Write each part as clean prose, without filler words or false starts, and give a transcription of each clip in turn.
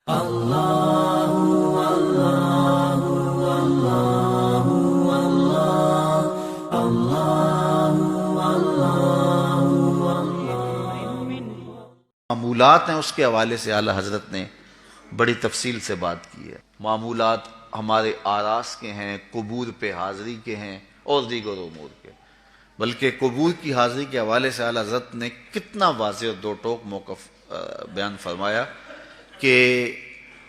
معمولات ہیں اس کے حوالے سے اعلیٰ حضرت نے بڑی تفصیل سے بات کی ہے۔ معمولات ہمارے آراس کے ہیں، قبور پہ حاضری کے ہیں اور دیگر امور کے، بلکہ قبور کی حاضری کے حوالے سے اعلیٰ حضرت نے کتنا واضح اور دو ٹوک موقف بیان فرمایا کہ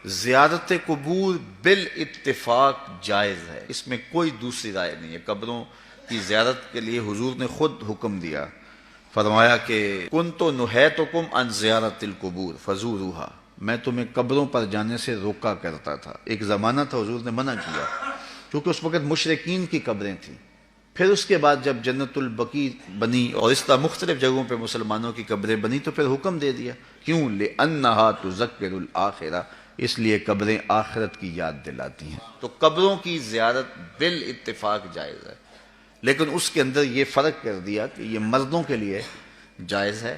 زیارت قبور بالاتفاق جائز ہے، اس میں کوئی دوسری رائے نہیں ہے۔ قبروں کی زیارت کے لیے حضور نے خود حکم دیا، فرمایا کہ کنت نہیتکم عن زیارت القبور فزوروها، میں تمہیں قبروں پر جانے سے روکا کرتا تھا۔ ایک زمانہ تھا حضور نے منع کیا کیونکہ اس وقت مشرکین کی قبریں تھیں۔ پھر اس کے بعد جب جنت البقیع بنی اور اس طرح مختلف جگہوں پہ مسلمانوں کی قبریں بنی تو پھر حکم دے دیا، کیوں؟ لِأَنَّهَا تُذَكِّرُ الْآخِرَةَ، اس لیے قبریں آخرت کی یاد دلاتی ہیں۔ تو قبروں کی زیارت بالاتفاق جائز ہے، لیکن اس کے اندر یہ فرق کر دیا کہ یہ مردوں کے لیے جائز ہے،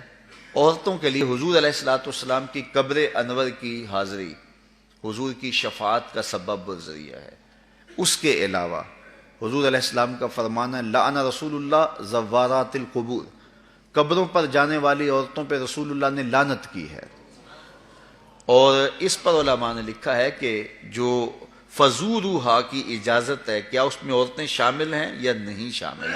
عورتوں کے لیے حضور علیہ السلام کی قبر انور کی حاضری حضور کی شفاعت کا سبب و ذریعہ ہے۔ اس کے علاوہ حضور علیہ السلام کا فرمان ہے لعن رسول اللہ زوارات القبور، قبروں پر جانے والی عورتوں پہ رسول اللہ نے لعنت کی ہے۔ اور اس پر علماء نے لکھا ہے کہ جو فزوروہا کی اجازت ہے، کیا اس میں عورتیں شامل ہیں یا نہیں شامل؟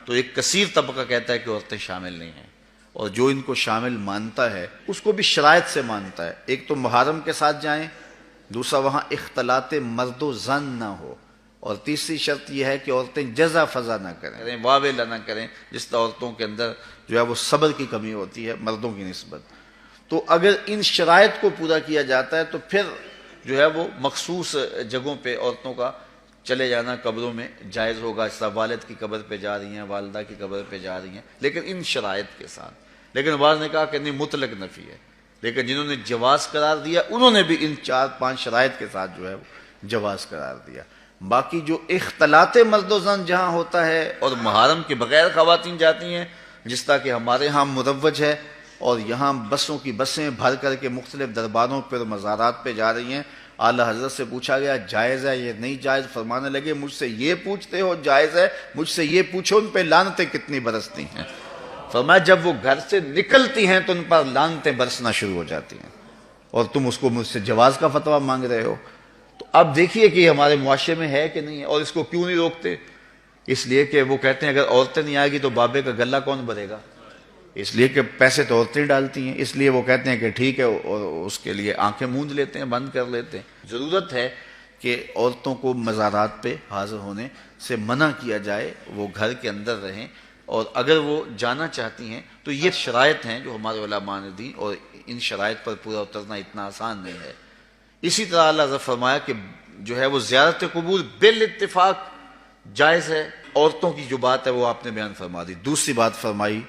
تو ایک کثیر طبقہ کہتا ہے کہ عورتیں شامل نہیں ہیں، اور جو ان کو شامل مانتا ہے اس کو بھی شرائط سے مانتا ہے۔ ایک تو محرم کے ساتھ جائیں، دوسرا وہاں اختلاط مرد و زن نہ ہو، اور تیسری شرط یہ ہے کہ عورتیں جزا فضا نہ کریں، واویلا نہ کریں، جس طرح عورتوں کے اندر جو ہے وہ صبر کی کمی ہوتی ہے مردوں کی نسبت۔ تو اگر ان شرائط کو پورا کیا جاتا ہے تو پھر جو ہے وہ مخصوص جگہوں پہ عورتوں کا چلے جانا قبروں میں جائز ہوگا، اس طرح والد کی قبر پہ جا رہی ہیں، والدہ کی قبر پہ جا رہی ہیں، لیکن ان شرائط کے ساتھ۔ لیکن بعض نے کہا کہ نہیں، مطلق نفی ہے، لیکن جنہوں نے جواز قرار دیا انہوں نے بھی ان 4-5 شرائط کے ساتھ جو ہے وہ جواز قرار دیا۔ باقی جو اختلاط مرد و زن جہاں ہوتا ہے اور محرم کے بغیر خواتین جاتی ہیں، جس طرح کہ ہمارے ہاں مروج ہے، اور یہاں بسوں کی بسیں بھر کر کے مختلف درباروں پر مزارات پہ جا رہی ہیں، اعلیٰ حضرت سے پوچھا گیا جائز ہے یہ نہیں جائز؟ فرمانے لگے مجھ سے یہ پوچھتے ہو جائز ہے، مجھ سے یہ پوچھو ان پہ لعنتیں کتنی برستی ہیں۔ فرمایا جب وہ گھر سے نکلتی ہیں تو ان پر لعنتیں برسنا شروع ہو جاتی ہیں، اور تم اس کو مجھ سے جواز کا فتویٰ مانگ رہے ہو۔ تو اب دیکھیے کہ یہ ہمارے معاشرے میں ہے کہ نہیں ہے، اور اس کو کیوں نہیں روکتے؟ اس لیے کہ وہ کہتے ہیں اگر عورتیں نہیں آئے گی تو بابے کا گلہ کون بھرے گا، اس لیے کہ پیسے تو عورتیں ڈالتی ہیں، اس لیے وہ کہتے ہیں کہ ٹھیک ہے، اور اس کے لیے آنکھیں موند لیتے ہیں، بند کر لیتے ہیں۔ ضرورت ہے کہ عورتوں کو مزارات پہ حاضر ہونے سے منع کیا جائے، وہ گھر کے اندر رہیں، اور اگر وہ جانا چاہتی ہیں تو یہ شرائط ہیں جو ہمارے علماء نے دی، اور ان شرائط پر پورا اترنا اتنا آسان نہیں ہے۔ اسی طرح اللہ نے فرمایا کہ جو ہے وہ زیارت قبور بالاتفاق جائز ہے۔ عورتوں کی جو بات ہے وہ آپ نے بیان فرما دی۔ دوسری بات فرمائی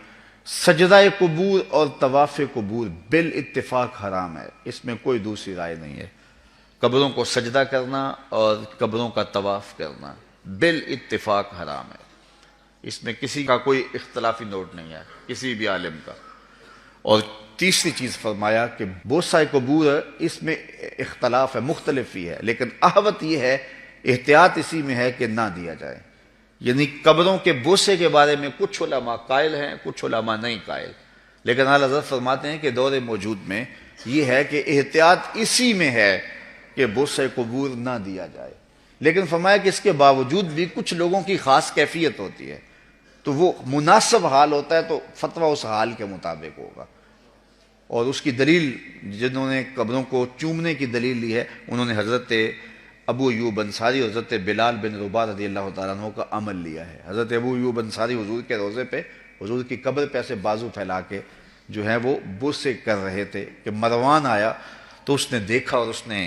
سجدہ قبور اور طواف قبور بالاتفاق حرام ہے، اس میں کوئی دوسری رائے نہیں ہے۔ قبروں کو سجدہ کرنا اور قبروں کا طواف کرنا بالاتفاق حرام ہے، اس میں کسی کا کوئی اختلافی نوٹ نہیں ہے، کسی بھی عالم کا۔ اور تیسری چیز فرمایا کہ بوسہ قبور اس میں اختلاف ہے، مختلف ہی ہے، لیکن احوط یہ ہے، احتیاط اسی میں ہے کہ نہ دیا جائے۔ یعنی قبروں کے بوسے کے بارے میں کچھ علماء قائل ہیں، کچھ علماء نہیں قائل، لیکن اعلیٰ حضرت فرماتے ہیں کہ دور موجود میں یہ ہے کہ احتیاط اسی میں ہے کہ بوسہ قبور نہ دیا جائے۔ لیکن فرمایا کہ اس کے باوجود بھی کچھ لوگوں کی خاص کیفیت ہوتی ہے، تو وہ مناسب حال ہوتا ہے تو فتویٰ اس حال کے مطابق ہوگا۔ اور اس کی دلیل جنہوں نے قبروں کو چومنے کی دلیل لی ہے، انہوں نے حضرت ابو ایوب انصاری اور حضرت بلال بن رباح رضی اللہ تعالیٰ عنہ کا عمل لیا ہے۔ حضرت ابو ایوب انصاری حضور کے روضے پہ، حضور کی قبر پہ ایسے بازو پھیلا کے جو ہے وہ بوسے کر رہے تھے کہ مروان آیا تو اس نے دیکھا اور اس نے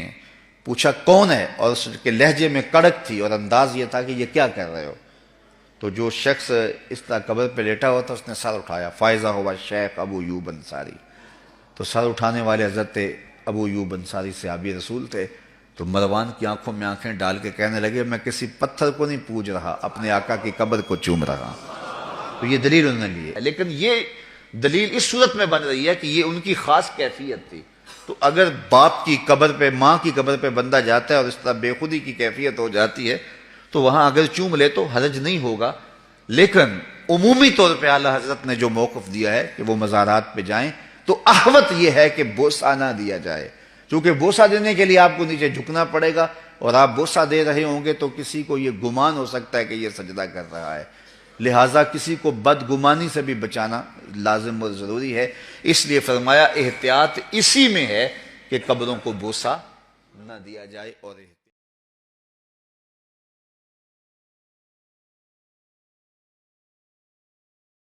پوچھا کون ہے، اور اس کے لہجے میں کڑک تھی اور انداز یہ تھا کہ یہ کیا کر رہے ہو؟ تو جو شخص اس طرح قبر پہ لیٹا ہوا تھا اس نے سر اٹھایا، فائزہ ہوا شیخ ابو ایوب انصاری۔ تو سر اٹھانے والے حضرت ابو ایوب انصاری صحابی رسول تھے، تو مروان کی آنکھوں میں آنکھیں ڈال کے کہنے لگے میں کسی پتھر کو نہیں پوج رہا، اپنے آقا کی قبر کو چوم رہا۔ تو یہ دلیل انہوں نے لی ہے، لیکن یہ دلیل اس صورت میں بن رہی ہے کہ یہ ان کی خاص کیفیت تھی، تو اگر باپ کی قبر پہ، ماں کی قبر پہ بندہ جاتا ہے اور اس طرح بے خودی کی کیفیت ہو جاتی ہے تو وہاں اگر چوم لے تو حرج نہیں ہوگا، لیکن عمومی طور پہ اعلیٰ حضرت نے جو موقف دیا ہے کہ وہ مزارات پہ جائیں تو احوط یہ ہے کہ بوسہ نہ دیا جائے، کیونکہ بوسہ دینے کے لیے آپ کو نیچے جھکنا پڑے گا، اور آپ بوسہ دے رہے ہوں گے تو کسی کو یہ گمان ہو سکتا ہے کہ یہ سجدہ کر رہا ہے، لہٰذا کسی کو بدگمانی سے بھی بچانا لازم اور ضروری ہے۔ اس لیے فرمایا احتیاط اسی میں ہے کہ قبروں کو بوسہ نہ دیا جائے اور